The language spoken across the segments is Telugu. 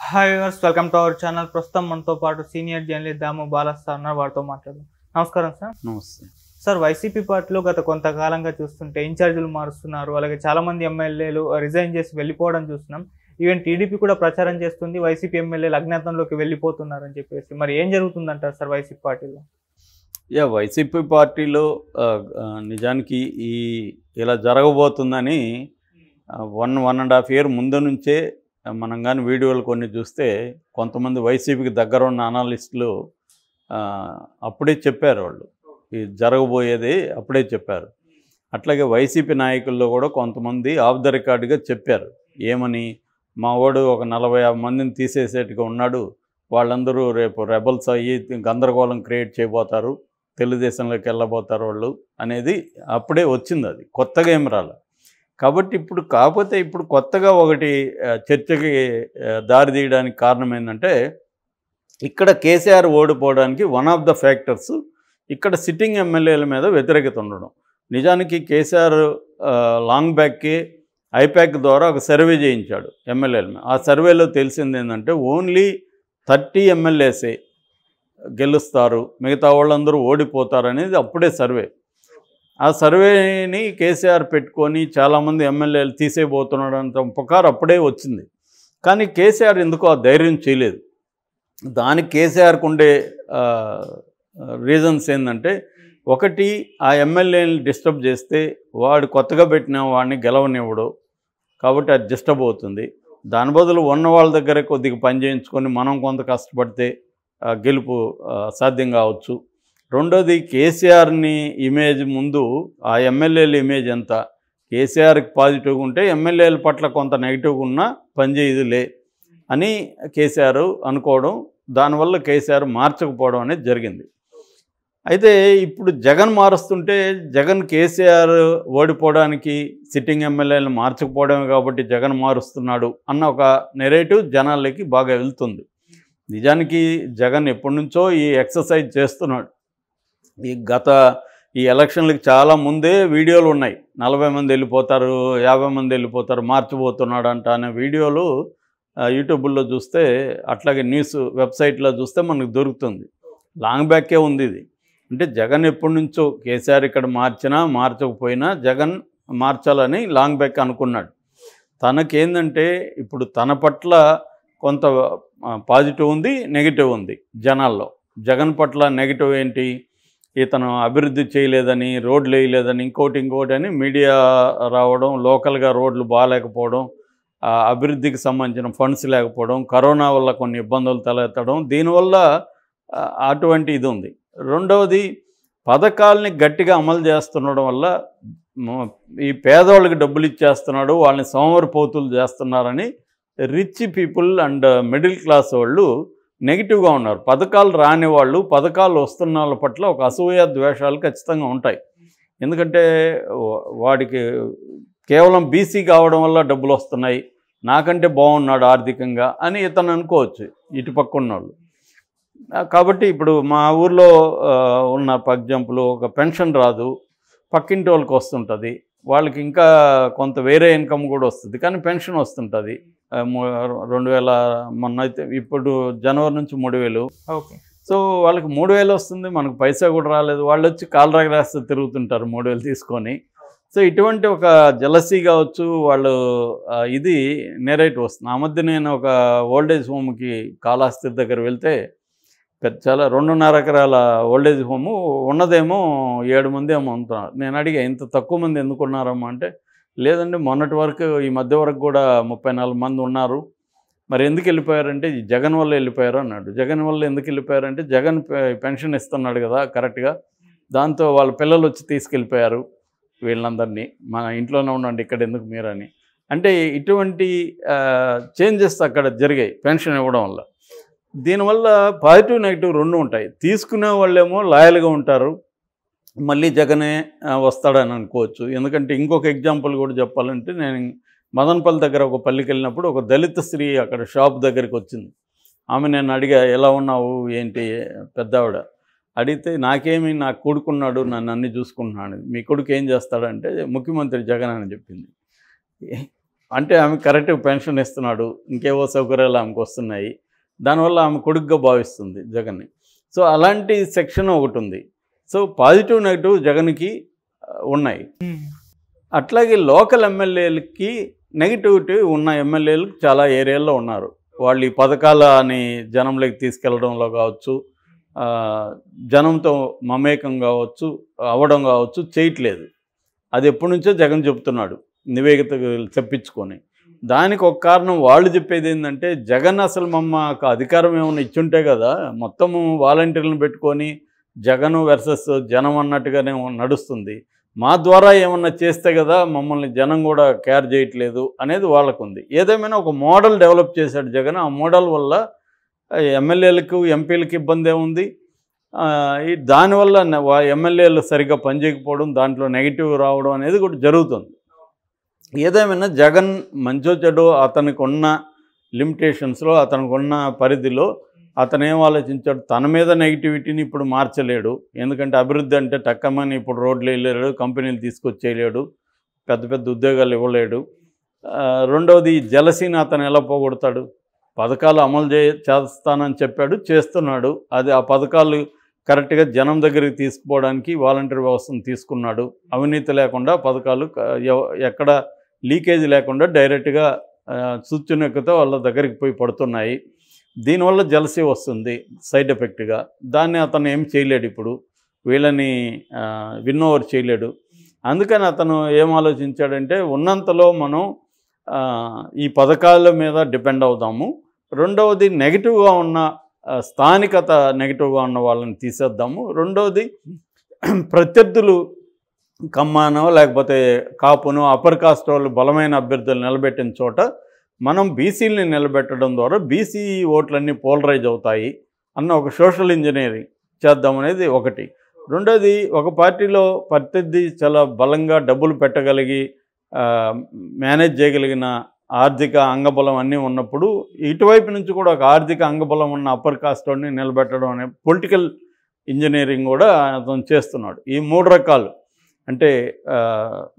Hi viewers, welcome to our channel. ప్రస్తుతం మనతో పాటు సీనియర్ జర్నలిస్ట్ దాము బాలస్తా ఉన్నారు. వారితో మాట్లాడదాం. నమస్కారం సార్. నమస్తే. సార్, వైసీపీ పార్టీలో గత కొంతకాలంగా చూస్తుంటే ఇన్ఛార్జీలు మారుస్తున్నారు. అలాగే చాలా మంది ఎమ్మెల్యేలు రిజైన్ చేసి వెళ్ళిపోవడం చూస్తున్నాం. ఈవెన్ టీడీపీ కూడా ప్రచారం చేస్తుంది వైసీపీ ఎమ్మెల్యేలు అజ్ఞాతంలోకి వెళ్ళిపోతున్నారని చెప్పేసి. మరి ఏం జరుగుతుందంటారు సార్ వైసీపీ పార్టీలో? వైసీపీ పార్టీలో నిజానికి ఇలా జరగబోతుందని 1.5 ఇయర్ ముందు నుంచే మనం కానీ వీడియోలు కొన్ని చూస్తే కొంతమంది వైసీపీకి దగ్గర ఉన్న అనలిస్టులు అప్పుడే చెప్పారు. వాళ్ళు ఇది జరగబోయేది అప్పుడే చెప్పారు. అట్లాగే వైసీపీ నాయకుల్లో కూడా కొంతమంది ఆఫ్ ద రికార్డుగా చెప్పారు. ఏమని, మా వాడు ఒక 40-50 మందిని తీసేసేట్టుగా ఉన్నాడు, వాళ్ళందరూ రేపు రెబల్స్ అయ్యి గందరగోళం క్రియేట్ చేయబోతారు, తెలుగుదేశంలోకి వెళ్ళబోతారు వాళ్ళు అనేది అప్పుడే వచ్చింది. అది కొత్తగా ఏం రాలే. కాబట్టి కాకపోతే ఇప్పుడు కొత్తగా ఒకటి చర్చకి దారి తీయడానికి కారణం ఏంటంటే, ఇక్కడ కేసీఆర్ ఓడిపోవడానికి వన్ ఆఫ్ ద ఫ్యాక్టర్స్ ఇక్కడ సిట్టింగ్ ఎమ్మెల్యేల మీద వ్యతిరేకత ఉండడం. నిజానికి కేసీఆర్ లాంగ్ బ్యాక్కి ఐప్యాక్ ద్వారా ఒక సర్వే చేయించాడు ఎమ్మెల్యేల మీద. ఆ సర్వేలో తెలిసింది ఏంటంటే ఓన్లీ 30 ఎమ్మెల్యేసే గెలుస్తారు, మిగతా వాళ్ళందరూ ఓడిపోతారు అనేది అప్పుడే సర్వే. ఆ సర్వేని కేసీఆర్ పెట్టుకొని చాలామంది ఎమ్మెల్యేలు తీసేయబోతున్నాడు అంత పుకారు అప్పుడే వచ్చింది. కానీ కేసీఆర్ ఎందుకో ఆ ధైర్యం చేయలేదు. దానికి కేసీఆర్కు ఉండే రీజన్స్ ఏంటంటే, ఒకటి, ఆ ఎమ్మెల్యేని డిస్టర్బ్ చేస్తే వాడు కొత్తగా పెట్టిన వాడిని గెలవనివ్వడు, కాబట్టి అది డిస్టర్బ్ అవుతుంది. దాని బదులు ఉన్న వాళ్ళ దగ్గర కొద్దిగా పని చేయించుకొని మనం కొంత కష్టపడితే గెలుపు సాధ్యం కావచ్చు. రెండోది, కేసీఆర్ని ఇమేజ్ ముందు ఆ ఎమ్మెల్యేల ఇమేజ్ ఎంత, కేసీఆర్కి పాజిటివ్గా ఉంటే ఎమ్మెల్యేల పట్ల కొంత నెగిటివ్గా ఉన్నా పనిచేయదులే అని కేసీఆర్ అనుకోవడం, దానివల్ల కేసీఆర్ మార్చకపోవడం అనేది జరిగింది. అయితే ఇప్పుడు జగన్ మారుస్తుంటే, జగన్ కేసీఆర్ ఓడిపోవడానికి సిట్టింగ్ ఎమ్మెల్యేలను మార్చకపోవడమే కాబట్టి జగన్ మారుస్తున్నాడు అన్న ఒక నెరేటివ్ జనాలకి బాగా వెళ్తుంది. నిజానికి జగన్ ఎప్పటి నుంచో ఈ ఎక్సర్సైజ్ చేస్తున్నాడు. ఈ ఎలక్షన్లకు చాలా ముందే వీడియోలు ఉన్నాయి. 40 మంది వెళ్ళిపోతారు, 50 మంది వెళ్ళిపోతారు, మార్చిపోతున్నాడు అంట అనే వీడియోలు యూట్యూబ్లో చూస్తే, అట్లాగే న్యూస్ వెబ్సైట్లో చూస్తే మనకు దొరుకుతుంది. లాంగ్ బ్యాకే ఉంది ఇది. అంటే జగన్ ఎప్పటి నుంచో కేసీఆర్ ఇక్కడ మార్చినా మార్చకపోయినా జగన్ మార్చాలని లాంగ్ బ్యాక్ అనుకున్నాడు. తనకేందంటే ఇప్పుడు తన పట్ల కొంత పాజిటివ్ ఉంది, నెగిటివ్ ఉంది జనాల్లో. జగన్ పట్ల నెగిటివ్ ఏంటి, ఇతను అభివృద్ధి చేయలేదని, రోడ్లు వేయలేదని, ఇంకోటి అని మీడియా రావడం, లోకల్గా రోడ్లు బాగాలేకపోవడం, అభివృద్ధికి సంబంధించిన ఫండ్స్ లేకపోవడం, కరోనా వల్ల కొన్ని ఇబ్బందులు తలెత్తడం, దీనివల్ల అటువంటి ఇది ఉంది. రెండవది, పథకాలని గట్టిగా అమలు చేస్తుండడం వల్ల ఈ పేదవాళ్ళకి డబ్బులు ఇచ్చేస్తున్నాడు, వాళ్ళని సోమరిపోతులు చేస్తున్నారని rich people and middle class వాళ్ళు నెగిటివ్గా ఉన్నారు. పథకాలు రాని వాళ్ళు, పథకాలు వస్తున్న వాళ్ళ పట్ల ఒక అసూయ ద్వేషాలు ఖచ్చితంగా ఉంటాయి. ఎందుకంటే వాడికి కేవలం బీసీ కావడం వల్ల డబ్బులు వస్తున్నాయి, నాకంటే బాగున్నాడు ఆర్థికంగా అని ఇతను అనుకోవచ్చు ఇటుపక్క ఉన్నవాళ్ళు. కాబట్టి ఇప్పుడు మా ఊర్లో ఉన్న ఫర్ ఎగ్జాంపుల్ ఒక పెన్షన్ రాదు, పక్కింటి వాళ్ళకి వస్తుంటుంది, వాళ్ళకి ఇంకా కొంత వేరే ఇన్కమ్ కూడా వస్తుంది, కానీ పెన్షన్ వస్తుంటుంది. 2000 మొన్న అయితే, ఇప్పుడు జనవరి నుంచి 3000. ఓకే. సో వాళ్ళకి 3000 వస్తుంది, మనకు పైసా కూడా రాలేదు. వాళ్ళు వచ్చి కాలరాగరాస్తే తిరుగుతుంటారు 3000 తీసుకొని. సో ఇటువంటి ఒక జలసీ కావచ్చు, వాళ్ళు ఇది నెరేట్ వస్తుంది. ఆ మధ్య నేను ఒక ఓల్డేజ్ హోమ్కి కాళహస్తి దగ్గర వెళ్తే, చాలా 2.5 ఎకరాల ఓల్డేజ్ హోము ఉన్నదేమో 7 మంది ఏమో ఉంటున్నారు. నేను అడిగా, ఇంత తక్కువ మంది ఎందుకు ఉన్నారమ్మా అంటే, లేదండి మొన్నటి వరకు, ఈ మధ్య వరకు కూడా 34 మంది ఉన్నారు, మరి ఎందుకు వెళ్ళిపోయారంటే ఈ జగన్ వల్ల వెళ్ళిపోయారు అన్నాడు. జగన్ వల్ల ఎందుకు వెళ్ళిపోయారంటే, జగన్ పెన్షన్ ఇస్తున్నాడు కదా కరెక్ట్గా, దాంతో వాళ్ళ పిల్లలు వచ్చి తీసుకెళ్ళిపోయారు వీళ్ళందరినీ, మన ఇంట్లోనే ఉండండి ఇక్కడ ఎందుకు మీరని. అంటే ఇటువంటి చేంజెస్ అక్కడ జరిగాయి పెన్షన్ ఇవ్వడం వల్ల. దీనివల్ల పాజిటివ్ నెగిటివ్ రెండు ఉంటాయి. తీసుకునే వాళ్ళేమో లాయల్గా ఉంటారు, మళ్ళీ జగనే వస్తాడని అనుకోవచ్చు. ఎందుకంటే ఇంకొక ఎగ్జాంపుల్ కూడా చెప్పాలంటే, నేను మదనపల్లి దగ్గర ఒక పల్లికి వెళ్ళినప్పుడు ఒక దళిత స్త్రీ అక్కడ షాప్ దగ్గరికి వచ్చింది. ఆమె నేను అడిగా, ఎలా ఉన్నావు ఏంటి, పెద్దవాడ అడిగితే, నాకేమి, నాకు కొడుకున్నాడు, నన్ను అన్నీ చూసుకుంటున్నాడు, మీ కొడుకు ఏం చేస్తాడంటే ముఖ్యమంత్రి జగన్ అని చెప్పింది. అంటే ఆమె కరెక్ట్గా పెన్షన్ ఇస్తున్నాడు, ఇంకేవో సౌకర్యాలు ఆమెకు వస్తున్నాయి, దానివల్ల ఆమె కొడుకుగా భావిస్తుంది జగన్ని. సో అలాంటి సెక్షన్ ఒకటి ఉంది. సో పాజిటివ్ నెగిటివ్ జగన్కి ఉన్నాయి. అట్లాగే లోకల్ ఎమ్మెల్యేలకి నెగిటివిటీ ఉన్న ఎమ్మెల్యేలు చాలా ఏరియాల్లో ఉన్నారు. వాళ్ళు ఈ పథకాలని జనంలోకి తీసుకెళ్లడంలో కావచ్చు, జనంతో మమేకం కావచ్చు, అవ్వడం కావచ్చు చేయట్లేదు. అది ఎప్పటి నుంచో జగన్ చెప్తున్నాడు నివేదిక తెప్పించుకొని. దానికి ఒక కారణం వాళ్ళు చెప్పేది ఏంటంటే, జగన్ అసలు మాకు అధికారం ఏమైనా ఇచ్చుంటే కదా, మొత్తము వాలంటీర్లను పెట్టుకొని జగన్ వర్సెస్ జనం అన్నట్టుగానే నడుస్తుంది, మా ద్వారా ఏమన్నా చేస్తే కదా మమ్మల్ని జనం కూడా కేర్ చేయట్లేదు అనేది వాళ్ళకుంది. ఏదేమైనా ఒక మోడల్ డెవలప్ చేశాడు జగన్. ఆ మోడల్ వల్ల ఎమ్మెల్యేలకు ఎంపీలకు ఇబ్బంది ఏముంది, దానివల్ల ఎమ్మెల్యేలు సరిగ్గా పనిచేయకపోవడం, దాంట్లో నెగిటివ్ రావడం అనేది కూడా జరుగుతుంది. ఏదేమైనా జగన్ మంచో చెడో అతనికి ఉన్న లిమిటేషన్స్లో, అతనికి ఉన్న పరిధిలో అతను ఏం ఆలోచించాడు, తన మీద నెగిటివిటీని ఇప్పుడు మార్చలేడు. ఎందుకంటే అభివృద్ధి అంటే టక్కమని ఇప్పుడు రోడ్లు వేయలేడు, కంపెనీలు తీసుకొచ్చేయలేడు, పెద్ద పెద్ద ఉద్యోగాలు ఇవ్వలేడు. రెండవది జలసీని అతను ఎలా పోగొడతాడు? పథకాలు అమలు చేస్తానని చెప్పాడు, చేస్తున్నాడు. అది ఆ పథకాలు కరెక్ట్గా జనం దగ్గరికి తీసుకుపోవడానికి వాలంటీర్ వ్యవస్థను తీసుకున్నాడు. అవినీతి లేకుండా పథకాలు ఎక్కడ లీకేజ్ లేకుండా డైరెక్ట్గా సుచ్చునెక్కుతో వాళ్ళ దగ్గరికి పోయి పడుతున్నాయి. దీనివల్ల జలసీ వస్తుంది సైడ్ ఎఫెక్ట్గా. దాన్ని అతను ఏం చేయలేడు, ఇప్పుడు వీళ్ళని విన్ ఓవర్ చేయలేడు. అందుకని అతను ఏం ఆలోచించాడంటే, ఉన్నంతలో మనం ఈ పథకాల మీద డిపెండ్ అవుదాము. రెండవది నెగిటివ్గా ఉన్న స్థానికత నెగిటివ్గా ఉన్న వాళ్ళని తీసేద్దాము. రెండవది ప్రత్యర్థులు కమ్మానో లేకపోతే కాపునో అప్పర్ కాస్ట్ వాళ్ళు బలమైన అభ్యర్థులు నిలబెట్టిన చోట మనం బీసీలని నిలబెట్టడం ద్వారా బీసీ ఓట్లన్నీ పోలరైజ్ అవుతాయి అన్న ఒక సోషల్ ఇంజనీరింగ్ చేద్దామనేది ఒకటి. రెండోది, ఒక పార్టీలో ప్రత్యర్థి చాలా బలంగా డబ్బులు పెట్టగలిగి మేనేజ్ చేయగలిగిన ఆర్థిక అంగబలం అన్నీ ఉన్నప్పుడు ఇటువైపు నుంచి కూడా ఒక ఆర్థిక అంగబలం ఉన్న అప్పర్ కాస్ట్ వాడిని నిలబెట్టడం అనే పొలిటికల్ ఇంజనీరింగ్ కూడా అతను చేస్తున్నాడు. ఈ మూడు రకాలు అంటే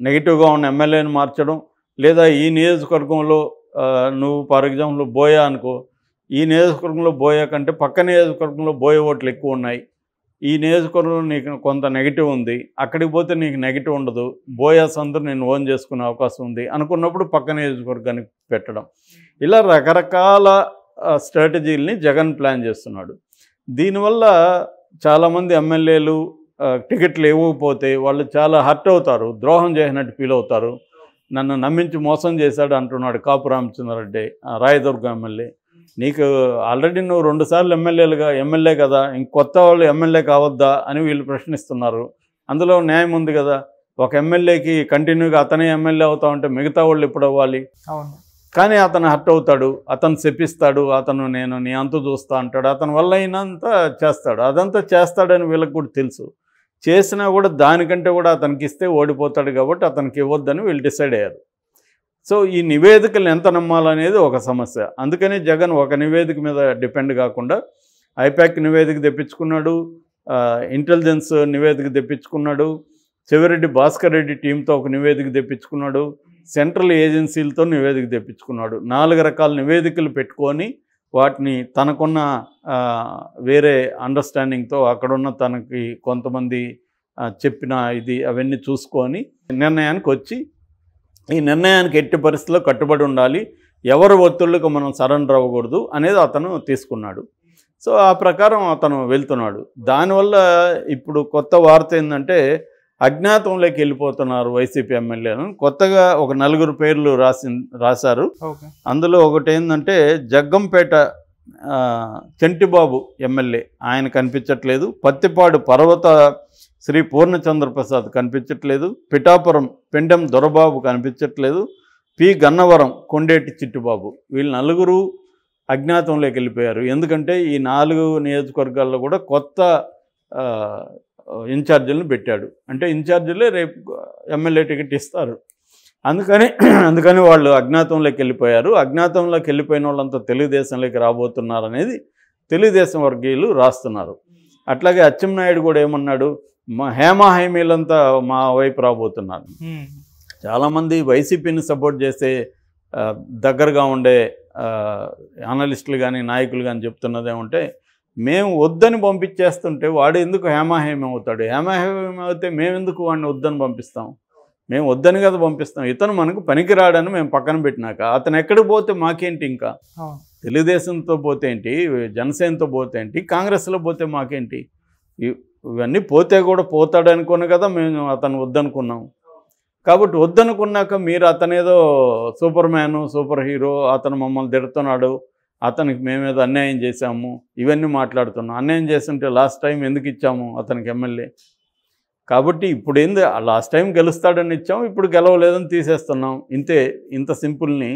నెగిటివ్గా ఉన్న ఎమ్మెల్యేని మార్చడం, లేదా ఈ నియోజకవర్గంలో నువ్వు ఫర్ ఎగ్జాంపుల్ బోయా అనుకో, ఈ నియోజకవర్గంలో బోయా కంటే పక్క నియోజకవర్గంలో బోయా ఓట్లు ఎక్కువ ఉన్నాయి, ఈ నియోజకవర్గంలో నీకు కొంత నెగిటివ్ ఉంది, అక్కడికి పోతే నీకు నెగిటివ్ ఉండదు, బోయాస్ అందరూ నేను ఓన్ చేసుకునే అవకాశం ఉంది అనుకున్నప్పుడు పక్క నియోజకవర్గానికి పెట్టడం. ఇలా రకరకాల స్ట్రాటజీలని జగన్ ప్లాన్ చేస్తున్నాడు. దీనివల్ల చాలామంది ఎమ్మెల్యేలు టికెట్లు ఇవ్వకపోతే వాళ్ళు చాలా హర్ట్ అవుతారు, ద్రోహం చేసినట్టు ఫీల్ అవుతారు. నన్ను నమ్మించి మోసం చేశాడు అంటున్నాడు కాపు రామచంద్రారెడ్డి, రాయదుర్గం ఎమ్మెల్యే. నీకు ఆల్రెడీ నువ్వు 2 సార్లు ఎమ్మెల్యే కదా, ఇంకొత్త వాళ్ళు ఎమ్మెల్యే కావద్దా అని వీళ్ళు ప్రశ్నిస్తున్నారు. అందులో న్యాయం ఉంది కదా. ఒక ఎమ్మెల్యేకి కంటిన్యూగా అతనే ఎమ్మెల్యే అవుతా ఉంటే మిగతా వాళ్ళు ఎప్పుడు అవ్వాలి? అవును. కానీ అతను హర్ట్ అవుతాడు, అతను శపిస్తాడు, అతను నేను నీ అంతు చూస్తా అంటాడు, అతని వల్ల అయినంత చేస్తాడు. అదంతా చేస్తాడని వీళ్ళకి కూడా తెలుసు. చేసినా కూడా దానికంటే కూడా అతనికి ఇస్తే ఓడిపోతాడు కాబట్టి అతనికి ఇవ్వద్దని వీళ్ళు డిసైడ్ అయ్యారు. సో ఈ నివేదికలు ఎంత నమ్మాలనేది ఒక సమస్య. అందుకని జగన్ ఒక నివేదిక మీద డిపెండ్ కాకుండా ఐపాక్ నివేదిక తెప్పించుకున్నాడు, ఇంటెలిజెన్స్ నివేదిక తెప్పించుకున్నాడు, చెవిరెడ్డి భాస్కర్ రెడ్డి టీంతో ఒక నివేదిక తెప్పించుకున్నాడు, సెంట్రల్ ఏజెన్సీలతో నివేదిక తెప్పించుకున్నాడు. 4 రకాల నివేదికలు పెట్టుకొని వాటిని తనకున్న వేరే అండర్స్టాండింగ్తో అక్కడున్న తనకి కొంతమంది చెప్పిన అవన్నీ చూసుకొని నిర్ణయానికి వచ్చి, ఈ నిర్ణయానికి ఎట్టి పరిస్థితుల్లో కట్టుబడి ఉండాలి, ఎవరి ఒత్తిళ్లకు మనం సరెండర్ అవ్వకూడదు అనేది అతను తీసుకున్నాడు. సో ఆ ప్రకారం అతను వెళ్తున్నాడు. దానివల్ల ఇప్పుడు కొత్త వార్త ఏంటంటే, అజ్ఞాతంలోకి వెళ్ళిపోతున్నారు వైసీపీ ఎమ్మెల్యేలను. కొత్తగా ఒక 4 పేర్లు రాశారు. అందులో ఒకటి ఏంటంటే, జగ్గంపేట చెంటిబాబు ఎమ్మెల్యే, ఆయన కనిపించట్లేదు. పత్తిపాడు పర్వత శ్రీ పూర్ణచంద్రప్రసాద్ కనిపించట్లేదు. పిఠాపురం పెండెం దొరబాబు కనిపించట్లేదు. పి గన్నవరం కొండేటి చిట్టుబాబు, వీళ్ళు 4 అజ్ఞాతంలోకి వెళ్ళిపోయారు. ఎందుకంటే ఈ 4 నియోజకవర్గాల్లో కూడా కొత్త ఇన్ఛార్జీలను పెట్టాడు. అంటే ఇన్ఛార్జీలే రేపు ఎమ్మెల్యే టికెట్ ఇస్తారు. అందుకని వాళ్ళు అజ్ఞాతంలోకి వెళ్ళిపోయారు. అజ్ఞాతంలోకి వెళ్ళిపోయిన వాళ్ళంతా తెలుగుదేశంలోకి రాబోతున్నారు అనేది తెలుగుదేశం వర్గీయులు రాస్తున్నారు. అట్లాగే అచ్చెన్నాయుడు కూడా ఏమన్నాడు, హేమీలంతా మా వైపు రాబోతున్నారు. చాలామంది వైసీపీని సపోర్ట్ చేసే దగ్గరగా ఉండే అనలిస్టులు కానీ నాయకులు కానీ చెప్తున్నది ఏమంటే, మేము వద్దని పంపించేస్తుంటే వాడు ఎందుకు హేమాహేమి అవుతాడు, హేమాహేమి అయితే మేమెందుకు వాడిని వద్దని పంపిస్తాం, మేము వద్దని కదా పంపిస్తాం, ఇతను మనకు పనికిరాడని మేము పక్కన పెట్టినాక అతను ఎక్కడికి పోతే మాకేంటి, ఇంకా తెలుగుదేశంతో పోతే ఏంటి, జనసేనతో పోతే ఏంటి, కాంగ్రెస్లో పోతే మాకేంటి, ఇవన్నీ పోతే కూడా పోతాడనుకుని కదా మేము అతను వద్దనుకున్నాం. కాబట్టి వద్దనుకున్నాక మీరు అతనేదో సూపర్ మ్యాను, సూపర్ హీరో, అతను మమ్మల్ని తిడుతున్నాడు, అతనికి మేమేదో అన్యాయం చేశాము, ఇవన్నీ మాట్లాడుతున్నాం. అన్యాయం చేస్తుంటే లాస్ట్ టైం ఎందుకు ఇచ్చాము అతనికి ఎమ్మెల్యే? కాబట్టి ఇప్పుడు ఏంది, లాస్ట్ టైం గెలుస్తాడని ఇచ్చాము, ఇప్పుడు గెలవలేదని తీసేస్తున్నాం, ఇంతే. ఇంత సింపుల్ని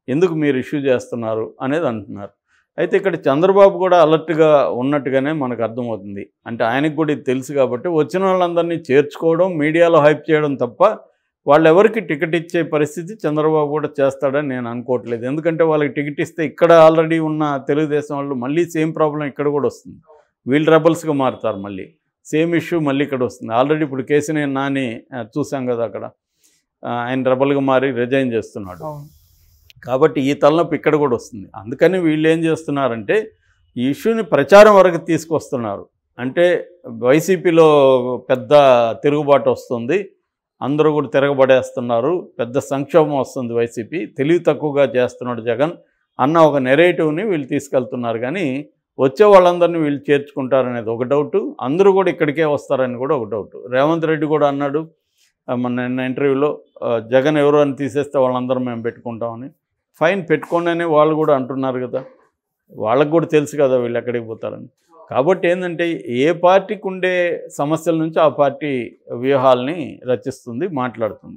ఎందుకు మీరు ఇష్యూ చేస్తున్నారు అనేది అంటున్నారు. అయితే ఇక్కడ చంద్రబాబు కూడా అలర్ట్గా ఉన్నట్టుగానే మనకు అర్థమవుతుంది. అంటే ఆయనకు కూడా ఇది తెలుసు కాబట్టి వచ్చిన వాళ్ళందరినీ చేర్చుకోవడం, మీడియాలో హైప్ చేయడం తప్ప వాళ్ళెవరికి టికెట్ ఇచ్చే పరిస్థితి చంద్రబాబు కూడా చేస్తాడని నేను అనుకోవట్లేదు. ఎందుకంటే వాళ్ళకి టికెట్ ఇస్తే ఇక్కడ ఆల్రెడీ ఉన్న తెలుగుదేశం వాళ్ళు మళ్ళీ సేమ్ ప్రాబ్లం ఇక్కడ కూడా వస్తుంది, వీళ్ళు రెబల్స్గా మారుతారు, మళ్ళీ సేమ్ ఇష్యూ మళ్ళీ ఇక్కడ వస్తుంది. ఆల్రెడీ ఇప్పుడు కేసీఆర్ నాని చూసాం కదా, అక్కడ ఆయన రెబల్గా మారి రిజైన్ చేస్తున్నాడు. కాబట్టి ఈ తలనొప్పి ఇక్కడ కూడా వస్తుంది. అందుకని వీళ్ళు ఏం చేస్తున్నారంటే ఈ ఇష్యూని ప్రచారం వరకు తీసుకొస్తున్నారు. అంటే వైసీపీలో పెద్ద తిరుగుబాటు వస్తుంది, అందరూ కూడా తిరగబడేస్తున్నారు, పెద్ద సంక్షోభం వస్తుంది, వైసీపీ తెలివి తక్కువగా చేస్తున్నాడు జగన్ అన్న ఒక నెరేటివ్ని వీళ్ళు తీసుకెళ్తున్నారు. కానీ వచ్చే వాళ్ళందరినీ వీళ్ళు చేర్చుకుంటారనేది ఒక డౌటు, అందరూ కూడా ఇక్కడికే వస్తారని కూడా ఒక డౌటు. రేవంత్ రెడ్డి కూడా అన్నాడు మన ఇంటర్వ్యూలో, జగన్ ఎవరు అని తీసేస్తే వాళ్ళందరూ మేము పెట్టుకుంటామని. ఫైన్, పెట్టుకోండి అని వాళ్ళు కూడా అంటున్నారు కదా, వాళ్ళకు కూడా తెలుసు కదా వీళ్ళు ఎక్కడికి పోతారని. కాబట్టి ఏంటంటే ఏ పార్టీకి ఉండే సమస్యల నుంచి ఆ పార్టీ వ్యూహాల్ని రచిస్తుంది, మాట్లాడుతుంది.